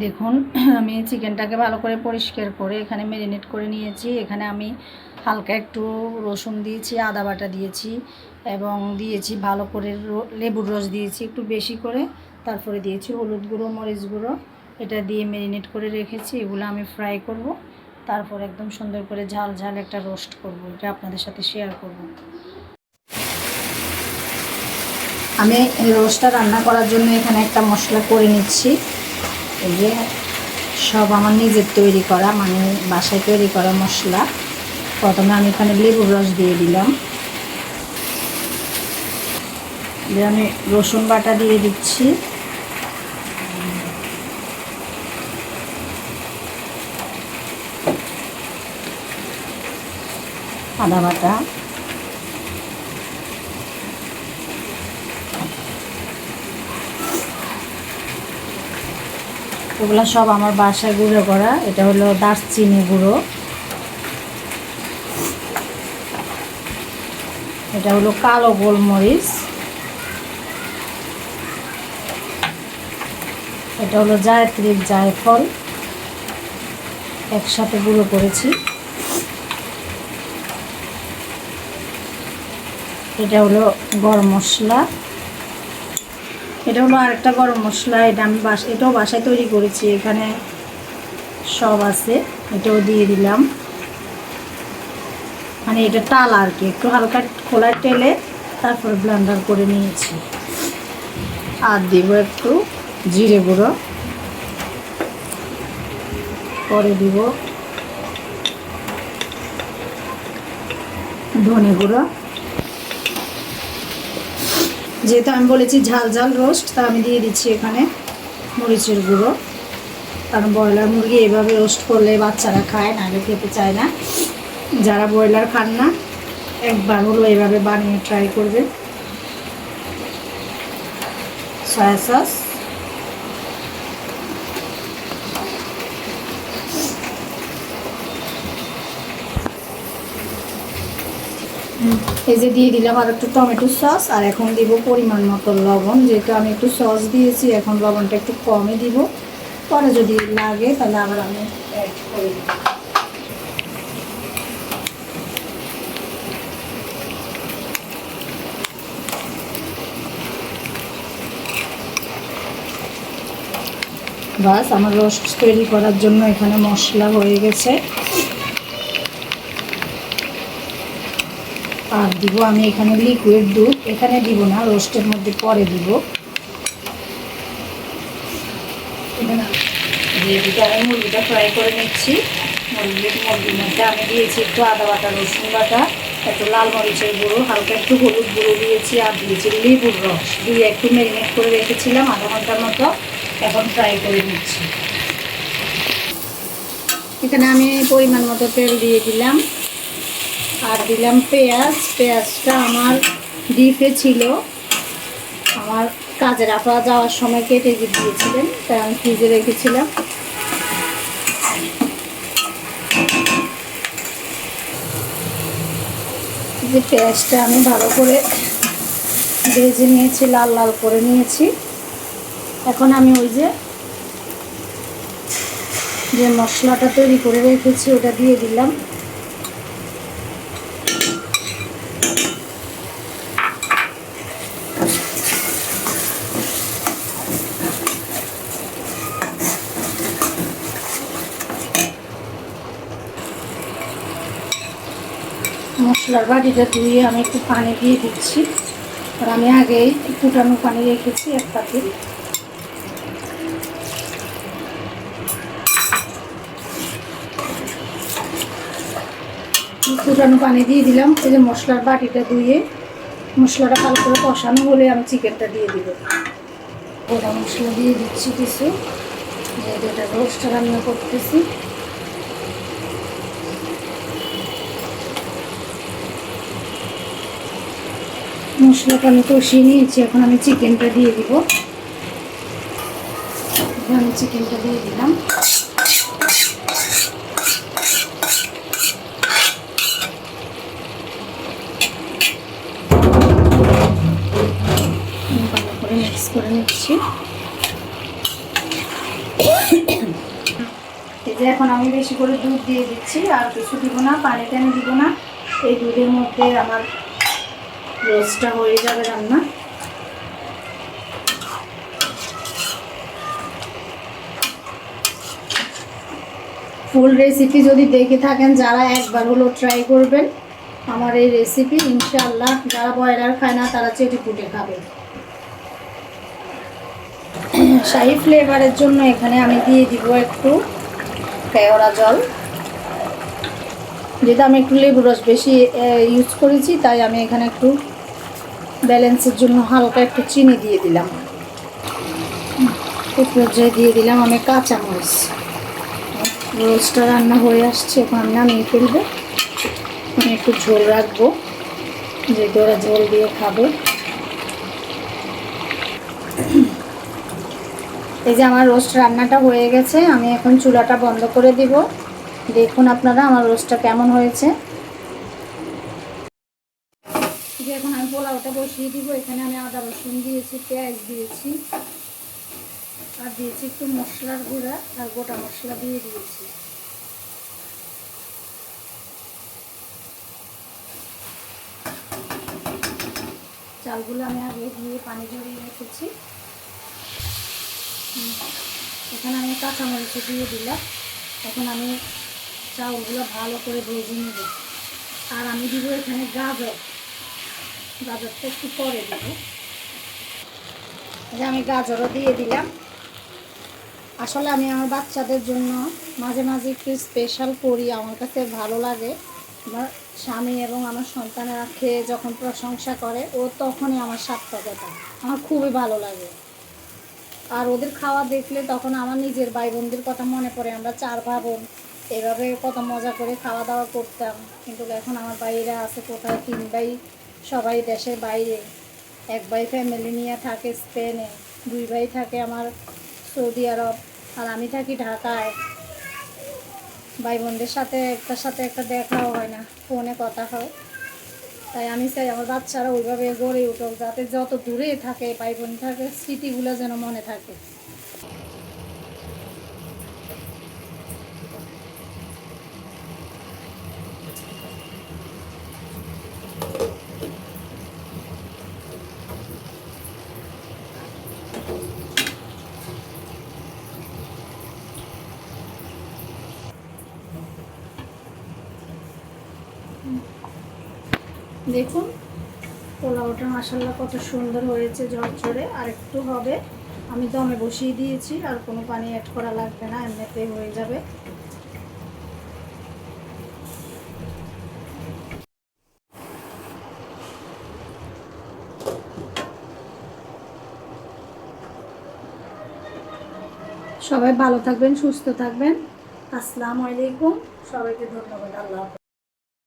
দেখুন আমি চিকেনটাকে ভালো করে পরিষ্কার করে এখানে ম্যারিনেট করে নিয়েছি। এখানে আমি হালকা একটু রসুন দিয়েছি, আদা বাটা দিয়েছি এবং দিয়েছি ভালো করে লেবুর রস দিয়েছি একটু বেশি করে। তারপরে দিয়েছি হলুদ গুঁড়ো, মরিচ গুঁড়ো, এটা দিয়ে ম্যারিনেট করে রেখেছি। এগুলো আমি ফ্রাই করব, তারপর একদম সুন্দর করে ঝাল ঝাল একটা রোস্ট করব, এটা আপনাদের সাথে শেয়ার করব। আমি এই রোস্টটা রান্না করার জন্য এখানে একটা মশলা করে নিচ্ছি। এই যে সব আমার নিজের তৈরি করা, মানে বাসায় তৈরি করা মশলা। প্রথমে আমি এখানে লেবুর রস দিয়ে দিলাম, আমি রসুন বাটা দিয়ে দিচ্ছি, আদা বাটা, এগুলো সব আমার বাসায় গুঁড়ো করা। এটা হলো দারচিনি গুঁড়ো, এটা হলো কালো গোলমরিচ, এটা হলো জায়ত্রী জায়ফল একসাথে গুঁড়ো করেছি। এটা হলো গরম মশলা, এটা হলো আরেকটা গরম মশলা, এটা আমি এটাও বাসায় তৈরি করেছি, এখানে সব আছে, এটাও দিয়ে দিলাম। মানে এটা টাল আর কি, একটু হালকা খোলায় টেলে তারপর ব্লেন্ডার করে নিয়েছি। আর দিব একটু জিরে গুঁড়ো, পরে দিব ধনে গুঁড়ো। যেহেতু আমি বলেছি ঝাল ঝাল রোস্ট, তা আমি দিয়ে দিচ্ছি এখানে মরিচের গুঁড়ো, কারণ ব্রয়লার মুরগি এভাবে রোস্ট করলে বাচ্চারা খায়, নাহলে খেতে চায় না। যারা ব্রয়লার খান না, একবার হলো এভাবে বানিয়ে ট্রাই করবেন। সয়া সস, এই যে দিয়ে দিলাম আর একটু টমেটো সস, আর এখন দিব পরিমাণ মতো লবণ। যেহেতু আমি একটু সস দিয়েছি, এখন লবণটা একটু কমই দিব, পরে যদি লাগে তাহলে আবার আমি অ্যাড করে দিব। বাস আমার রোস্ট তৈরি করার জন্য এখানে মশলা হয়ে গেছে। আর দিব আমি এখানে লিকুইড দুধ, এখানে দিব না, রোস্টের মধ্যে পরে দিব। আমি মুরগিটা ফ্রাই করে নিচ্ছি। মুরগির মধ্যে আমি দিয়েছি একটু আদা বাটা, রসুন বাটা, একটু লাল মরিচের গুঁড়ো, হালকা একটু হলুদ গুঁড়ো দিয়েছি, আর দিয়েছি লেবুর রস দিয়ে একটু ম্যারিনেট করে রেখেছিলাম আধা ঘন্টার মতো। এখন ফ্রাই করে নিচ্ছি। এখানে আমি পরিমাণ মতো তেল দিয়ে দিলাম, আর দিলাম পেঁয়াজ। পেঁয়াজটা আমার ডিপে ছিল, আমার কাজের আপা যাওয়ার সময় কেটে দিয়েছিলেন, তাই আমি ফ্রিজে রেখেছিলাম। যে পেঁয়াজটা আমি ভালো করে ভেজে নিয়েছি, লাল লাল করে নিয়েছি। এখন আমি ওই যে মশলাটা তৈরি করে রেখেছি ওটা দিয়ে দিলাম। মশলার বাটিটা ধুয়ে আমি একটু পানি দিয়ে দিচ্ছি, আর আমি আগেই ফুটানো পানি রেখেছি এক পাতিল। ফুটানো পানি দিয়ে দিলাম। এই যে মশলার বাটিটা ধুয়ে মশলাটা ভালো করে কষানো হলে আমি চিকেনটা দিয়ে দিব। গোটা মশলা দিয়ে দিচ্ছি কিছু, যেহেতু এটা রোস্টটা রান্না করতেছি। মশলাটা আমি কষিয়ে নিয়েছি, এখন আমি চিকেনটা দিয়ে দিব। আমি চিকেনটা দিয়ে দিলাম। ভালো করে মিক্স করে নিচ্ছি। যে এখন আমি বেশি করে দুধ দিয়ে দিচ্ছি, আর কিছু দিব না, পানি টানি দিব না। এই দুধের মধ্যে আমার রোস্টটা হয়ে যাবে রান্না। ফুল রেসিপি যদি দেখে থাকেন, যারা একবার হলো ট্রাই করবেন আমার এই রেসিপি, ইনশাআল্লাহ যারা ব্রয়লার খায় না তারা চেটে পুটে খাবে। শাহি ফ্লেভারের জন্য এখানে আমি দিয়ে দিব একটু কেওড়া জল। যেহেতু আমি একটু লেবুর রস বেশি ইউজ করেছি, তাই আমি এখানে একটু ব্যালেন্সের জন্য হালকা একটু চিনি দিয়ে দিলাম। পর্যায়ে দিয়ে দিলাম আমি কাঁচামরিচ। রোস্টটা রান্না হয়ে আসছে, এখন আমি নামিয়ে ফেলবো। আমি একটু ঝোল রাখবো, যেহেতু ওরা ঝোল দিয়ে খাবে। এই যে আমার রোস্ট রান্নাটা হয়ে গেছে, আমি এখন চুলাটা বন্ধ করে দিব। দেখুন আপনারা আমার রোস্টটা কেমন হয়েছে। যে এখন আমি পোলাওটা বসিয়ে দিব। এখানে আমি আদা রসুন দিয়েছি, পেঁয়াজ দিয়েছি, আর দিয়েছি একটু মশলার গুঁড়া আর গোটা মশলা দিয়ে দিয়েছি। চালগুলো আমি আগে দিয়ে পানি ঝরিয়ে রেখেছি। এখানে আমি কাঁচামরিচ দিয়ে দিলাম। এখন আমি চাউলগুলো ভালো করে ভেজে নেব। আর আমি দিব এখানে গাজরটা একটু পরে দেবো। আমি গাজরও দিয়ে দিলাম। আসলে আমি আমার বাচ্চাদের জন্য মাঝে মাঝে একটু স্পেশাল করি, আমার কাছে ভালো লাগে। আমার স্বামী এবং আমার সন্তানেরা খেয়ে যখন প্রশংসা করে, ও তখনই আমার সার্থকতা, আমার খুবই ভালো লাগে। আর ওদের খাওয়া দেখলে তখন আমার নিজের ভাই বোনদের কথা মনে পড়ে। আমরা 4 ভাই বোন এভাবে কত মজা করে খাওয়া দাওয়া করতাম। কিন্তু এখন আমার ভাইরা আছে কোথায়, 3 ভাই সবাই দেশের বাইরে। 1 ভাই ফ্যামিলি নিয়ে থাকে স্পেনে, 2 ভাই থাকে আমার সৌদি আরব, আর আমি থাকি ঢাকায়। ভাই বোনদের সাথে একটা দেখাও হয় না, ফোনে কথা হয়। তাই আমি চাই আমার বাচ্চারা ওইভাবে গড়ে উঠুক, যাতে যত দূরে থাকে ভাই বোন থাকে, স্মৃতিগুলো যেন মনে থাকে। দেখুন পোলাওটা মাশাআল্লাহ কত সুন্দর হয়েছে, ঝরঝরে। আর একটু হবে, আমি দমে বসিয়ে দিয়েছি, আর কোনো পানি অ্যাড করা লাগবে না, এমনিতেই হয়ে যাবে। সবাই ভালো থাকবেন, সুস্থ থাকবেন। আসসালামু আলাইকুম, সবাইকে ধন্যবাদ। আল্লাহ হাফেজ।